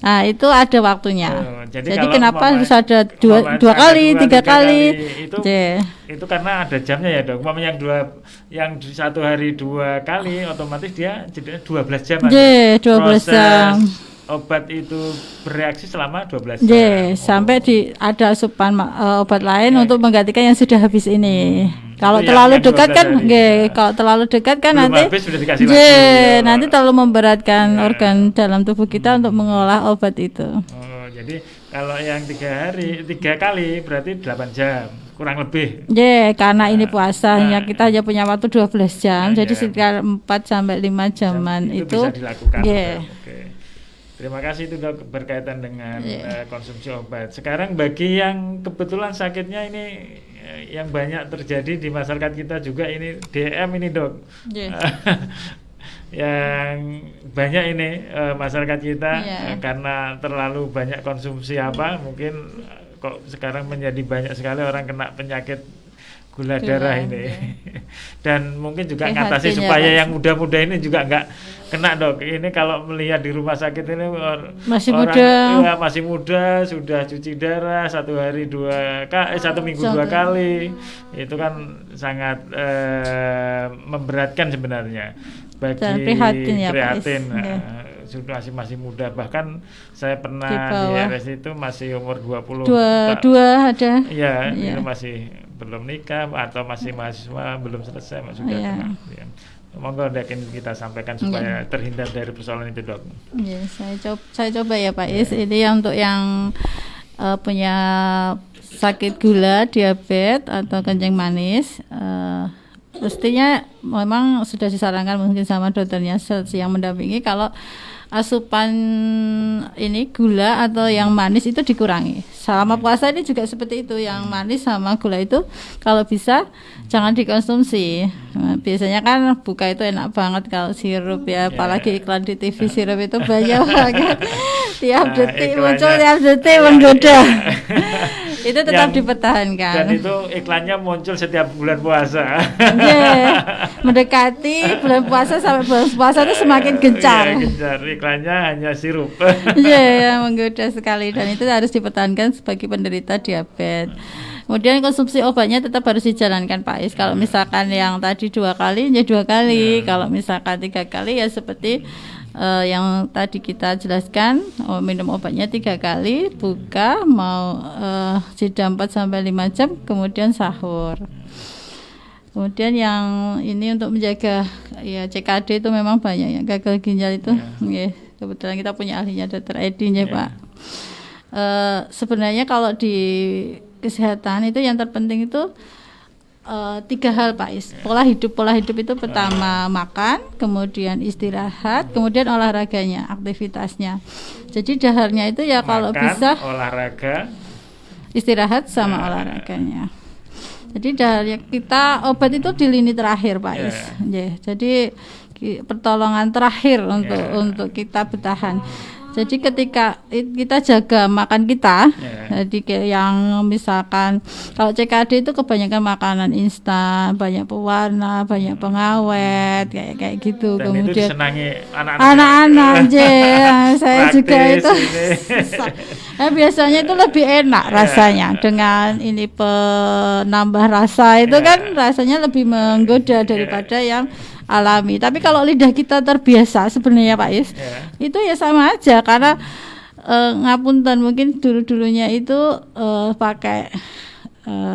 Nah, itu ada waktunya. Jadi kenapa harus ada dua kali, 3 kali? Itu karena ada jamnya ya Dok. Umpamanya yang 1 hari 2 kali, otomatis dia jadi 12 jam. 12 jam. Obat itu bereaksi selama 12 jam. Sampai ada asupan obat lain untuk menggantikan yang sudah habis ini. Kalau terlalu dekat kan, kalau terlalu dekat kan nanti nanti terlalu memberatkan organ dalam tubuh kita untuk mengolah obat itu. Jadi kalau yang 3 kali berarti 8 jam kurang lebih. Karena ini puasanya kita hanya punya waktu 12 jam, jadi sekitar 4 sampai 5 jaman itu bisa dilakukan. Terima kasih itu Dok berkaitan dengan konsumsi obat. Sekarang bagi yang kebetulan sakitnya ini yang banyak terjadi di masyarakat kita juga ini DM ini Dok. Yang banyak ini masyarakat kita karena terlalu banyak konsumsi mungkin kok sekarang menjadi banyak sekali orang kena penyakit gula darah ini. Dan mungkin juga ngatasi supaya yang muda-muda ini juga kena dok. Ini kalau melihat di rumah sakit ini masih orang muda. Ya, masih muda, sudah cuci darah 1 hari 2 kali, 1 minggu 2 kali, itu kan sangat memberatkan sebenarnya bagi prihatin. Sudah masih muda, bahkan saya pernah di RS itu masih umur 20 dua ada ya, itu masih belum nikah atau masih mahasiswa belum selesai sudah kena ya. Monggo yakin kita sampaikan supaya terhindar dari persoalan itu dok. Ya, saya coba ya Pak Is, ini untuk yang punya sakit gula, diabetes atau kencing manis, mestinya memang sudah disarankan mungkin sama dokternya yang mendampingi kalau asupan ini gula atau yang manis itu dikurangi. Selama puasa ini juga seperti itu, yang manis sama gula itu kalau bisa jangan dikonsumsi. Nah, biasanya kan buka itu enak banget kalau sirup ya, apalagi iklan di TV sirup itu banyak banget. Tiap detik muncul, tiap detik menggoda. Itu tetap dipertahankan. Dan itu iklannya muncul setiap bulan puasa. Mendekati bulan puasa sampai bulan puasa itu semakin gencar. Gencar. Iklannya hanya sirup. Menggoda sekali, dan itu harus dipertahankan sebagai penderita diabetes. Kemudian konsumsi obatnya tetap harus dijalankan Pak Is. Kalau misalkan yang tadi 2 kali, ya 2 kali. Kalau misalkan 3 kali ya seperti yang tadi kita jelaskan, minum obatnya 3 kali, buka, mau jeda 4-5 jam, kemudian sahur. Kemudian yang ini untuk menjaga ya CKD itu memang banyak ya, gagal ginjal itu. Kebetulan kita punya ahlinya Dr. Edi ya Pak. Sebenarnya kalau di kesehatan itu yang terpenting itu 3 hal Pak Is. Pola hidup itu pertama makan, kemudian istirahat, kemudian olahraganya, aktivitasnya. Jadi daharnya itu ya makan, kalau bisa olahraga, istirahat sama olahraganya. Jadi daharnya kita obat itu di lini terakhir Pak Is. Jadi pertolongan terakhir untuk kita bertahan. Jadi ketika kita jaga makan kita, jadi yang misalkan kalau CKD itu kebanyakan makanan instan, banyak pewarna, banyak pengawet, kayak gitu. Dan kemudian itu disenangi anak-anak aja. Saya juga itu. Biasanya itu lebih enak rasanya dengan ini penambah rasa itu kan rasanya lebih menggoda daripada yang alami. Tapi kalau lidah kita terbiasa sebenarnya Pak Is, itu ya sama aja, karena ngapunten mungkin dulunya itu pakai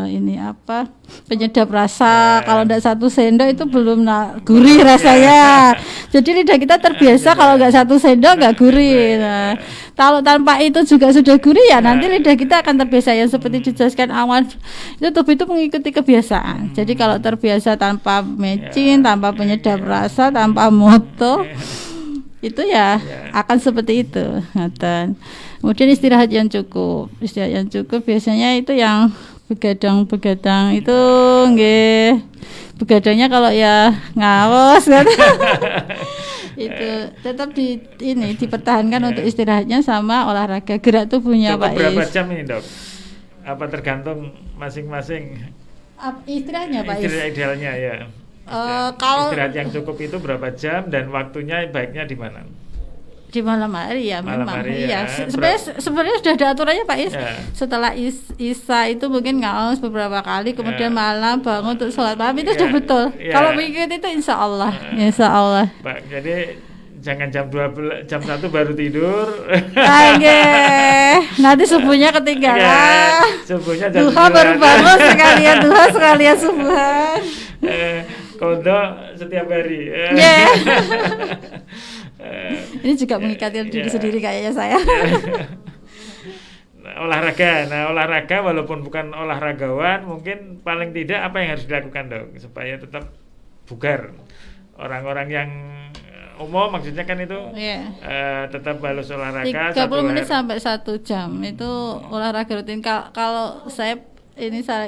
ini apa penyedap rasa, kalau enggak 1 sendok itu belum gurih rasanya. Jadi lidah kita terbiasa kalau enggak 1 sendok enggak gurih. Nah, kalau tanpa itu juga sudah gurih ya nanti lidah kita akan terbiasa, yang seperti dijelaskan awal itu tubuh itu mengikuti kebiasaan. Jadi kalau terbiasa tanpa mecin, tanpa penyedap rasa, tanpa moto, itu ya akan seperti itu. Kemudian istirahat yang cukup biasanya itu yang begadang itu nggih. Begadangnya kalau ya ngaos kan. Itu tetap dipertahankan untuk istirahatnya sama olahraga, gerak tubuhnya Pak Is. Berapa jam ini dok? Apa tergantung masing-masing istirahatnya Pak Is? Istirahat idealnya ya. Kalau istirahat yang cukup itu berapa jam dan waktunya baiknya di mana? Di malam hari ya malam memang. Hari iya. Sebenarnya sudah ada aturannya Pak Is. Setelah Isya itu mungkin ngaos beberapa kali, kemudian malam bangun untuk sholat malam itu sudah betul. Kalau mengikuti itu insya Allah. Pak, jadi jangan jam 1 baru tidur. Nanti subuhnya ketinggalan. Subuhnya jam duha baru bangun, sekalian duha sekalian subuhan. Kondo setiap hari. Ini juga mengikati diri sendiri kayaknya saya. Olahraga walaupun bukan olahragawan, mungkin paling tidak apa yang harus dilakukan dok supaya tetap bugar. Orang-orang yang umum maksudnya kan itu tetap harus olahraga 30 menit sampai 1 jam itu olahraga rutin. Kalau saya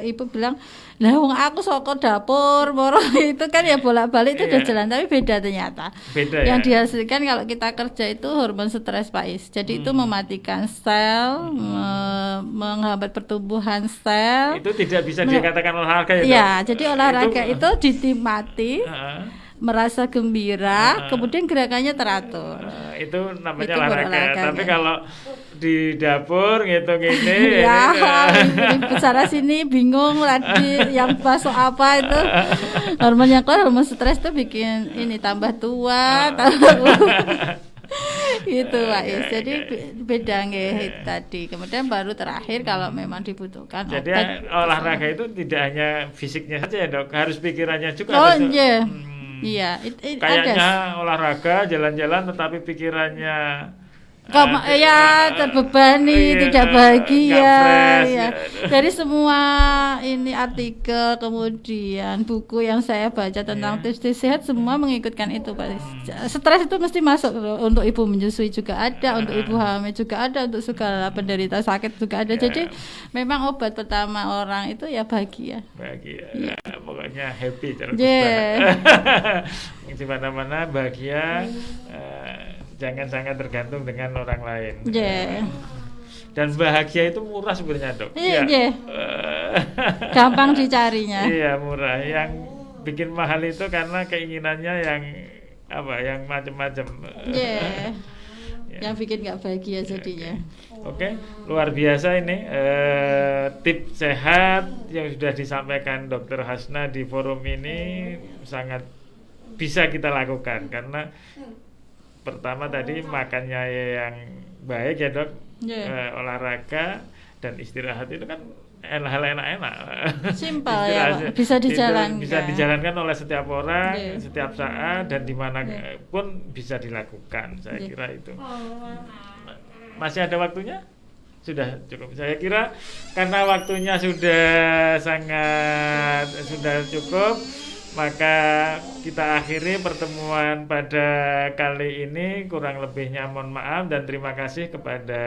ibu bilang, lah wong aku saka dapur moro itu kan ya bolak-balik itu udah jalan, tapi beda ternyata. Yang dihasilkan kalau kita kerja itu hormon stres Pak Is. Jadi itu mematikan sel, menghambat pertumbuhan sel. Itu tidak bisa dikatakan olahraga ya? Iya, jadi olahraga itu dinikmati. merasa gembira, kemudian gerakannya teratur. Itu namanya Itu olahraga. Tapi kalau di dapur gitu gini ya, ibu sana sini bingung lagi yang masuk apa itu. Hormon yang keluar, hormon stres tuh bikin ini tambah tua, gitu Pak Is. Jadi beda nggih tadi. Kemudian baru terakhir kalau memang dibutuhkan jadi obat. olahraga itu tidak hanya fisiknya saja ya Dok, harus pikirannya juga. Oh iya. Iya, kayaknya olahraga jalan-jalan tetapi pikirannya ya terbebani, tidak bahagia ya. Dari semua ini artikel kemudian buku yang saya baca tentang tips sehat semua mengikutkan itu Pak. Stres itu mesti masuk untuk ibu menyusui juga ada, untuk ibu hamil juga ada, untuk segala penderita sakit juga ada. Jadi memang obat pertama orang itu ya bahagia. Bahagia. Pokoknya happy terus. Di mana-mana bahagia. Jangan sangat tergantung dengan orang lain. Dan bahagia itu murah sebenarnya Dok. Iya. Gampang dicarinya. Iya murah. Yang bikin mahal itu karena keinginannya yang yang macam-macam. Yang bikin nggak bahagia jadinya. Oke, luar biasa ini tips sehat yang sudah disampaikan Dr. Hasna di forum ini sangat bisa kita lakukan karena pertama tadi makannya yang baik ya Dok, olahraga dan istirahat itu kan hal enak-enak, simpel ya Pak. Bisa dijalankan. Bisa dijalankan oleh setiap orang, setiap saat dan dimana pun bisa dilakukan. Saya kira itu. Masih ada waktunya? Sudah cukup. Saya kira karena waktunya sudah cukup. Maka kita akhiri pertemuan pada kali ini. Kurang lebihnya mohon maaf dan terima kasih kepada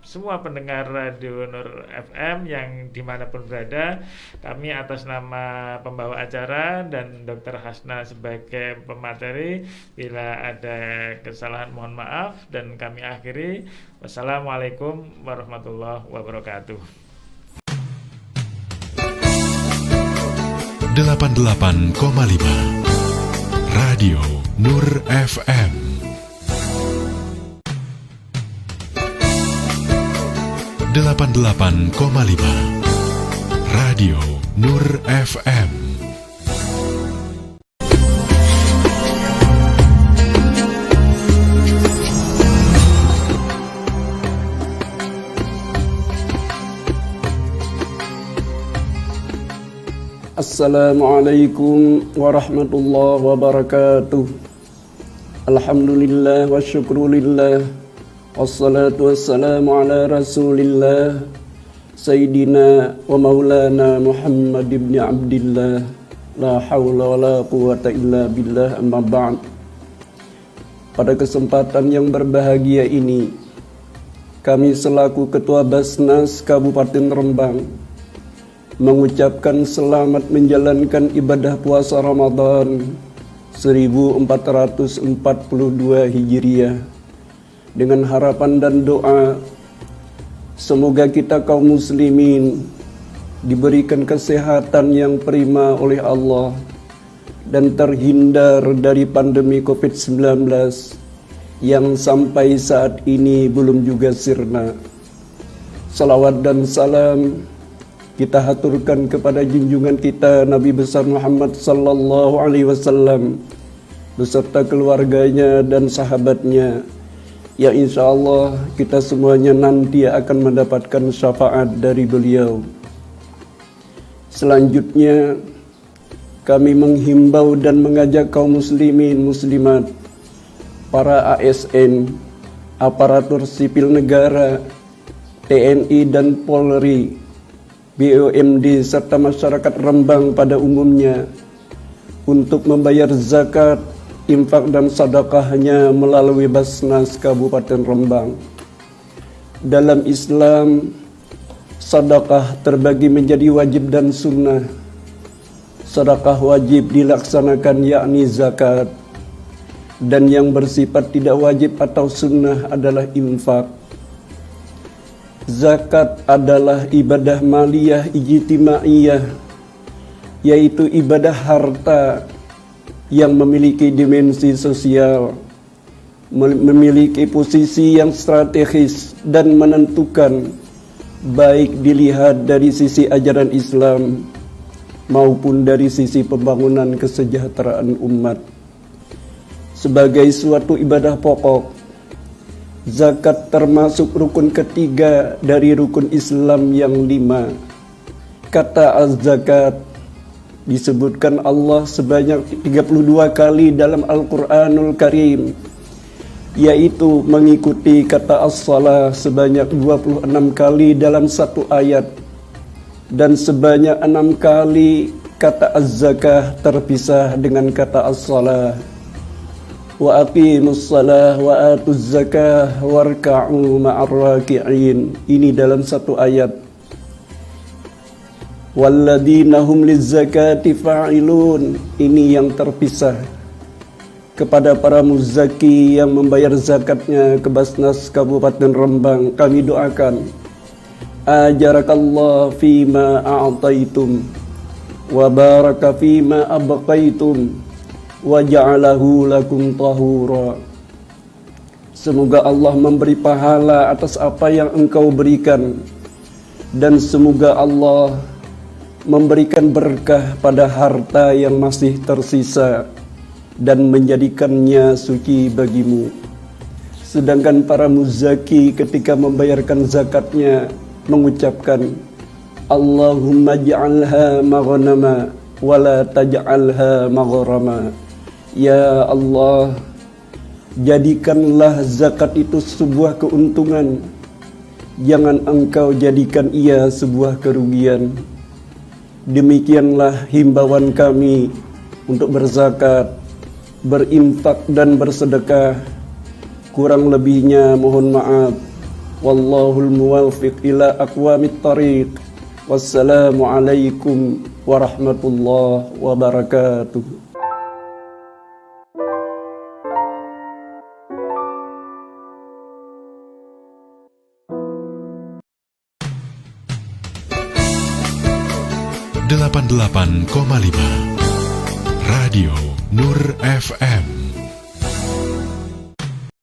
semua pendengar Radio Nur FM yang dimanapun berada. Kami atas nama pembawa acara dan Dr. Hasna sebagai pemateri, bila ada kesalahan mohon maaf dan kami akhiri. Wassalamualaikum warahmatullahi wabarakatuh. 88,5 Radio Nur FM. Delapan 88,5 Radio Nur FM. Assalamualaikum warahmatullahi wabarakatuh. Alhamdulillah wa syukrulillah. Wassalatu wassalamu ala rasulillah Sayyidina wa maulana Muhammad ibn Abdillah. La hawla wa la quwata illa billah, amma ba'd. Pada kesempatan yang berbahagia ini, kami selaku Ketua Basnas Kabupaten Rembang mengucapkan selamat menjalankan ibadah puasa Ramadan 1442 Hijriah dengan harapan dan doa semoga kita kaum muslimin diberikan kesehatan yang prima oleh Allah dan terhindar dari pandemi COVID-19 yang sampai saat ini belum juga sirna. Salawat dan salam kita haturkan kepada junjungan kita Nabi besar Muhammad sallallahu alaihi wasallam beserta keluarganya dan sahabatnya, ya insyaallah kita semuanya nanti akan mendapatkan syafaat dari beliau. Selanjutnya kami menghimbau dan mengajak kaum muslimin muslimat, para ASN, aparatur sipil negara, TNI dan Polri, BUMD serta masyarakat Rembang pada umumnya untuk membayar zakat, infak dan sedekahnya melalui Basnas Kabupaten Rembang. Dalam Islam, sedekah terbagi menjadi wajib dan sunnah. Sedekah wajib dilaksanakan yakni zakat, dan yang bersifat tidak wajib atau sunnah adalah infak. Zakat adalah ibadah maliyah ijtimaiyah, yaitu ibadah harta yang memiliki dimensi sosial, memiliki posisi yang strategis dan menentukan, baik dilihat dari sisi ajaran Islam maupun dari sisi pembangunan kesejahteraan umat. Sebagai suatu ibadah pokok, zakat termasuk rukun ketiga dari rukun Islam yang 5. Kata az-zakat disebutkan Allah sebanyak 32 kali dalam Al-Quranul Karim, yaitu mengikuti kata as-salah sebanyak 26 kali dalam satu ayat, dan sebanyak 6 kali kata az-zakah terpisah dengan kata as-salah. Wa aqimus salah wa atuz zakah warka'u ma'ar raki'in. Ini dalam satu ayat. Walladzina hum lizzakati fa'ilun. Ini yang terpisah. Kepada para muzaki yang membayar zakatnya ke Basnas Kabupaten Rembang, kami doakan, ajarakallah fima a'taitum wa baraka fima abqaitum wa ja'alahu lakum tahura. Semoga Allah memberi pahala atas apa yang engkau berikan, dan semoga Allah memberikan berkah pada harta yang masih tersisa dan menjadikannya suci bagimu. Sedangkan para muzaki ketika membayarkan zakatnya mengucapkan, Allahumma ja'alha maghnama wala taj'alha maghrama. Ya Allah, jadikanlah zakat itu sebuah keuntungan, jangan engkau jadikan ia sebuah kerugian. Demikianlah himbauan kami untuk berzakat, berinfak dan bersedekah. Kurang lebihnya mohon maaf. Wallahul muwaffiq ila aqwamit thariq. Wassalamualaikum warahmatullahi wabarakatuh. ...88,5 Radio Nur FM.